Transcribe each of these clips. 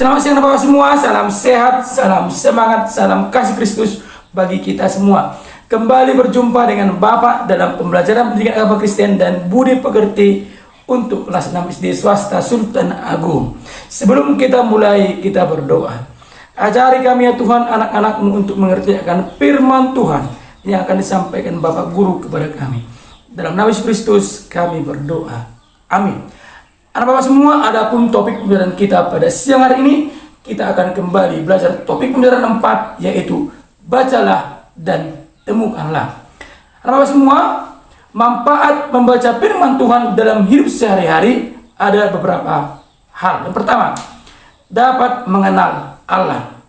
Selamat siang Bapak semua, salam sehat, salam semangat, salam kasih Kristus bagi kita semua. Kembali berjumpa dengan Bapak dalam pembelajaran pendidikan agama Kristen dan budi pekerti untuk kelas 6 SD swasta Sultan Agung. Sebelum kita mulai, kita berdoa. Ajari kami ya Tuhan anak-anak-Mu untuk mengerti akan firman Tuhan yang akan disampaikan Bapak Guru kepada kami. Dalam nama Yesus Kristus kami berdoa. Amin. Anak Bapak semua, adapun topik pembelajaran kita pada siang hari ini, kita akan kembali belajar topik pembelajaran 4, yaitu bacalah dan temukanlah. Anak Bapak semua, manfaat membaca firman Tuhan dalam hidup sehari-hari ada beberapa hal. Yang pertama, dapat mengenal Allah.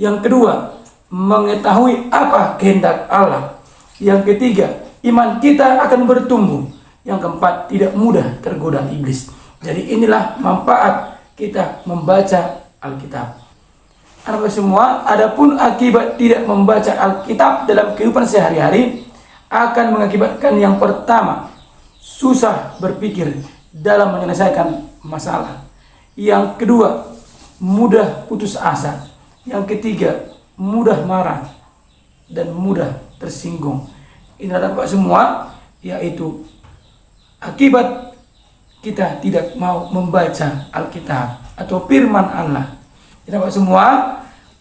Yang kedua, mengetahui apa kehendak Allah. Yang ketiga, iman kita akan bertumbuh. Yang keempat, tidak mudah tergoda iblis. Jadi inilah manfaat kita membaca Alkitab. Anak-anak semua, adapun akibat tidak membaca Alkitab dalam kehidupan sehari-hari akan mengakibatkan yang pertama, susah berpikir dalam menyelesaikan masalah. Yang kedua, mudah putus asa. Yang ketiga, mudah marah dan mudah tersinggung. Ini Bapak semua, yaitu akibat kita tidak mau membaca Alkitab atau firman Allah. Bapak semua,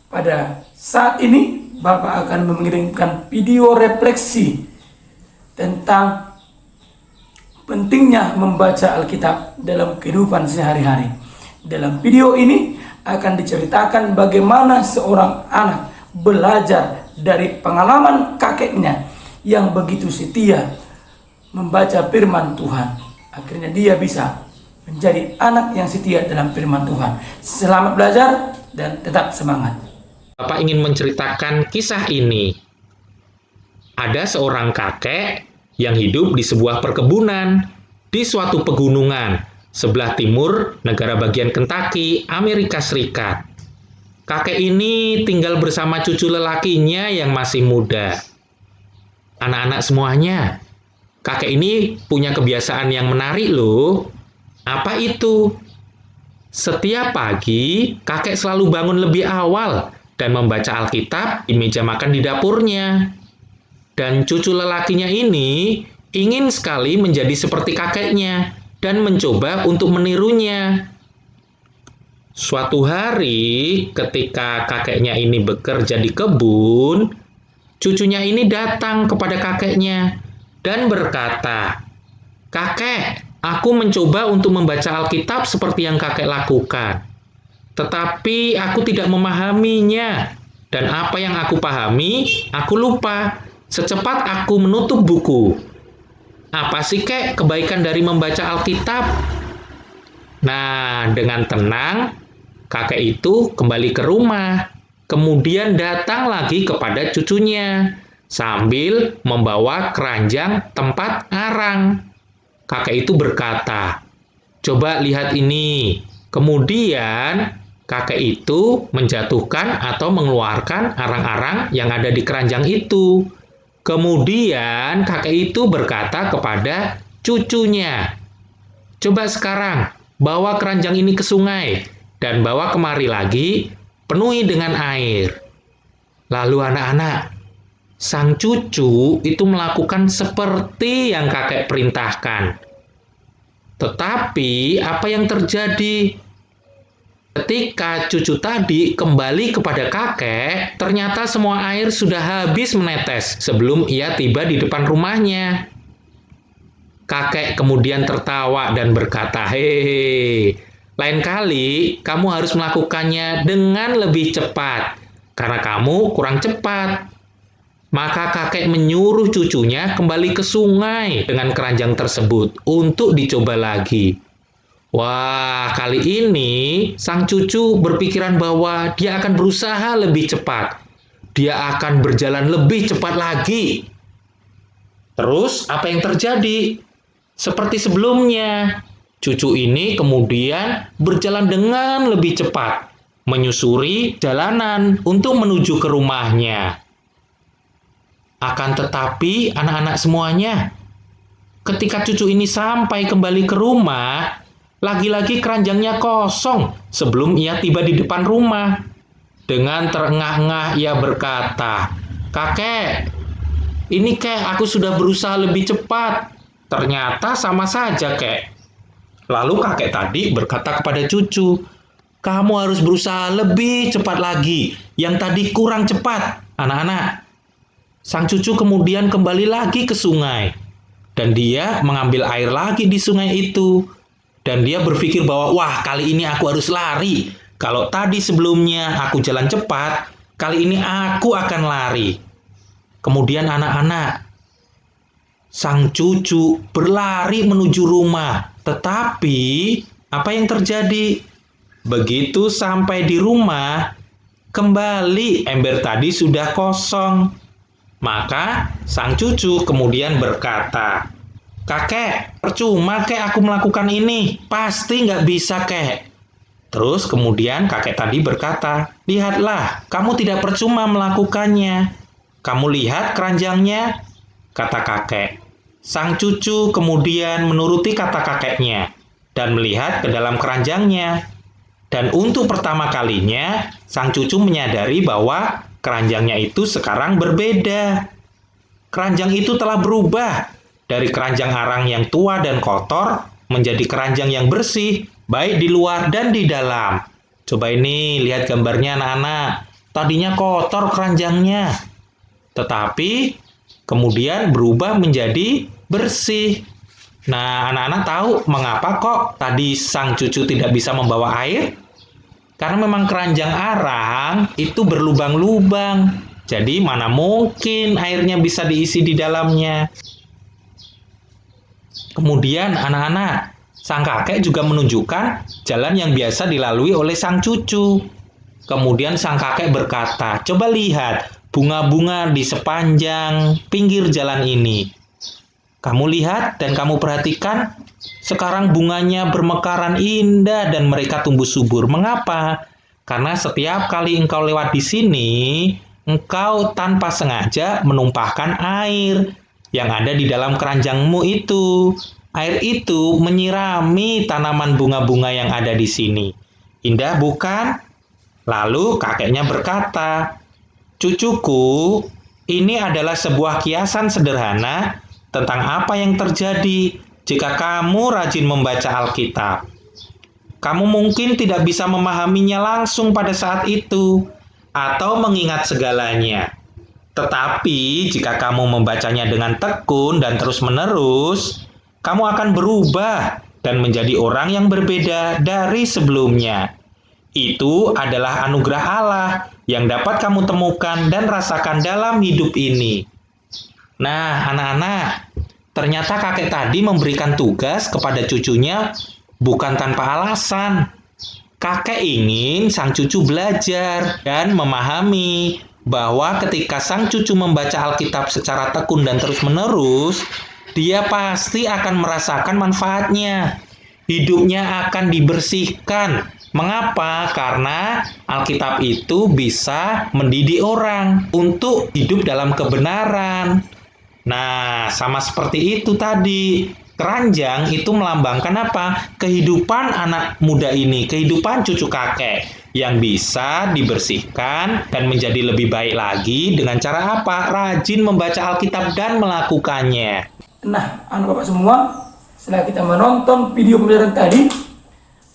pada saat ini Bapak akan mengirimkan video refleksi tentang pentingnya membaca Alkitab dalam kehidupan sehari-hari. Dalam video ini akan diceritakan bagaimana seorang anak belajar dari pengalaman kakeknya yang begitu setia membaca firman Tuhan. Akhirnya dia bisa menjadi anak yang setia dalam firman Tuhan. Selamat belajar dan tetap semangat. Bapak ingin menceritakan kisah ini. Ada seorang kakek yang hidup di sebuah perkebunan di suatu pegunungan sebelah timur negara bagian Kentucky, Amerika Serikat. Kakek ini tinggal bersama cucu lelakinya yang masih muda. Anak-anak semuanya, kakek ini punya kebiasaan yang menarik loh. Apa itu? Setiap pagi, kakek selalu bangun lebih awal dan membaca Alkitab di meja makan di dapurnya. Dan cucu lelakinya ini ingin sekali menjadi seperti kakeknya dan mencoba untuk menirunya. Suatu hari, ketika kakeknya ini bekerja di kebun, cucunya ini datang kepada kakeknya dan berkata, "Kakek, aku mencoba untuk membaca Alkitab seperti yang kakek lakukan. Tetapi aku tidak memahaminya. Dan apa yang aku pahami, aku lupa. Secepat aku menutup buku." "Apa sih, Kek, kebaikan dari membaca Alkitab?" Nah, dengan tenang, kakek itu kembali ke rumah. Kemudian datang lagi kepada cucunya sambil membawa keranjang tempat arang. Kakek itu berkata, "Coba lihat ini." Kemudian kakek itu menjatuhkan atau mengeluarkan arang-arang yang ada di keranjang itu. Kemudian kakek itu berkata kepada cucunya, "Coba sekarang bawa keranjang ini ke sungai dan bawa kemari lagi, penuhi dengan air." Lalu anak-anak, sang cucu itu melakukan seperti yang kakek perintahkan. Tetapi apa yang terjadi? Ketika cucu tadi kembali kepada kakek, ternyata semua air sudah habis menetes sebelum ia tiba di depan rumahnya. Kakek kemudian tertawa dan berkata, "Hehehe, lain kali kamu harus melakukannya dengan lebih cepat, karena kamu kurang cepat." Maka kakek menyuruh cucunya kembali ke sungai dengan keranjang tersebut untuk dicoba lagi. Wah, kali ini sang cucu berpikiran bahwa dia akan berusaha lebih cepat. Dia akan berjalan lebih cepat lagi. Terus apa yang terjadi? Seperti sebelumnya, cucu ini kemudian berjalan dengan lebih cepat, menyusuri jalanan untuk menuju ke rumahnya. Akan tetapi, anak-anak semuanya, ketika cucu ini sampai kembali ke rumah, Lagi-lagi keranjangnya kosong sebelum ia tiba di depan rumah. Dengan terengah-engah ia berkata, "Kakek, ini kek aku sudah berusaha lebih cepat. Ternyata sama saja kek." Lalu kakek tadi berkata kepada cucu, "Kamu harus berusaha lebih cepat lagi. Yang tadi kurang cepat, anak-anak." Sang cucu kemudian kembali lagi ke sungai. Dan dia mengambil air lagi di sungai itu. Dan dia berpikir bahwa, wah, kali ini aku harus lari. Kalau tadi sebelumnya aku jalan cepat, kali ini aku akan lari. Kemudian anak-anak, sang cucu berlari menuju rumah. Tetapi, apa yang terjadi? Begitu sampai di rumah, kembali ember tadi sudah kosong. Maka sang cucu kemudian berkata, "Kakek, percuma kek aku melakukan ini. Pasti nggak bisa kek." Terus kemudian kakek tadi berkata, "Lihatlah, kamu tidak percuma melakukannya. Kamu lihat keranjangnya?" kata kakek. Sang cucu kemudian menuruti kata kakeknya dan melihat ke dalam keranjangnya. Dan untuk pertama kalinya, sang cucu menyadari bahwa keranjangnya itu sekarang berbeda. Keranjang itu telah berubah dari keranjang arang yang tua dan kotor menjadi keranjang yang bersih, baik di luar dan di dalam. Coba ini lihat gambarnya anak-anak. Tadinya kotor keranjangnya, tetapi kemudian berubah menjadi bersih. Nah, anak-anak tahu mengapa kok tadi sang cucu tidak bisa membawa air? Karena memang keranjang arang itu berlubang-lubang. Jadi mana mungkin airnya bisa diisi di dalamnya. Kemudian anak-anak, sang kakek juga menunjukkan jalan yang biasa dilalui oleh sang cucu. Kemudian sang kakek berkata, "Coba lihat bunga-bunga di sepanjang pinggir jalan ini. Kamu lihat dan kamu perhatikan, sekarang bunganya bermekaran indah dan mereka tumbuh subur. Mengapa? Karena setiap kali engkau lewat di sini, engkau tanpa sengaja menumpahkan air yang ada di dalam keranjangmu itu. Air itu menyirami tanaman bunga-bunga yang ada di sini. Indah bukan?" Lalu kakeknya berkata, "Cucuku, ini adalah sebuah kiasan sederhana tentang apa yang terjadi jika kamu rajin membaca Alkitab. Kamu mungkin tidak bisa memahaminya langsung pada saat itu atau mengingat segalanya. Tetapi jika kamu membacanya dengan tekun dan terus-menerus, kamu akan berubah dan menjadi orang yang berbeda dari sebelumnya. Itu adalah anugerah Allah yang dapat kamu temukan dan rasakan dalam hidup ini." Nah, anak-anak, ternyata kakek tadi memberikan tugas kepada cucunya bukan tanpa alasan. Kakek ingin sang cucu belajar dan memahami bahwa ketika sang cucu membaca Alkitab secara tekun dan terus-menerus, dia pasti akan merasakan manfaatnya. Hidupnya akan dibersihkan. Mengapa? Karena Alkitab itu bisa mendidik orang untuk hidup dalam kebenaran. Nah, sama seperti itu tadi. Keranjang itu melambangkan apa? Kehidupan anak muda ini, kehidupan cucu kakek yang bisa dibersihkan dan menjadi lebih baik lagi dengan cara apa? Rajin membaca Alkitab dan melakukannya. Nah, anak bapak semua, setelah kita menonton video pembelajaran tadi,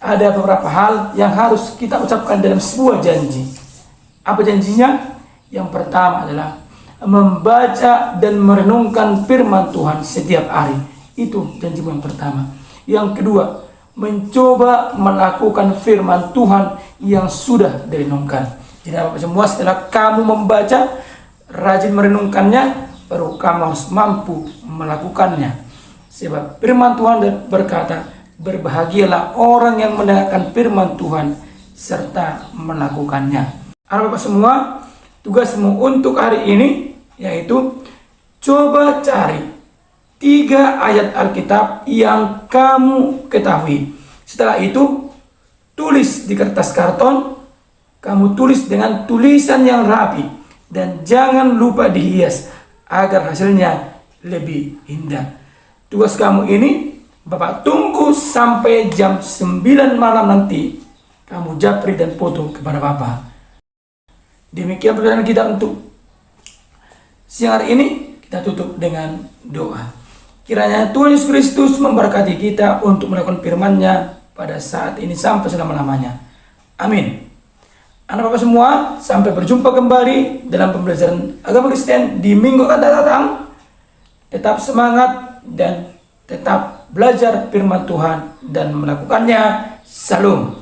ada beberapa hal yang harus kita ucapkan dalam sebuah janji. Apa janjinya? Yang pertama adalah membaca dan merenungkan firman Tuhan setiap hari. Itu janji yang pertama. Yang kedua, mencoba melakukan firman Tuhan yang sudah direnungkan. Jadi Bapak semua, setelah kamu membaca, rajin merenungkannya, baru kamu harus mampu melakukannya. Sebab firman Tuhan berkata, "Berbahagialah orang yang mendengarkan firman Tuhan serta melakukannya." Bapak semua, tugasmu untuk hari ini yaitu coba cari 3 ayat Alkitab yang kamu ketahui. Setelah itu, tulis di kertas karton. Kamu tulis dengan tulisan yang rapi dan jangan lupa dihias agar hasilnya lebih indah. Tugas kamu ini Bapak tunggu sampai jam 9 malam nanti kamu japri dan foto kepada Bapak. Demikian perjalanan kita untuk siang hari ini. Kita tutup dengan doa. Kiranya Tuhan Yesus Kristus memberkati kita untuk melakukan firman-Nya pada saat ini sampai selama-lamanya. Amin. Anak Bapak semua, sampai berjumpa kembali dalam pembelajaran agama Kristen di minggu akan datang. Tetap semangat dan tetap belajar firman Tuhan dan melakukannya. Salam.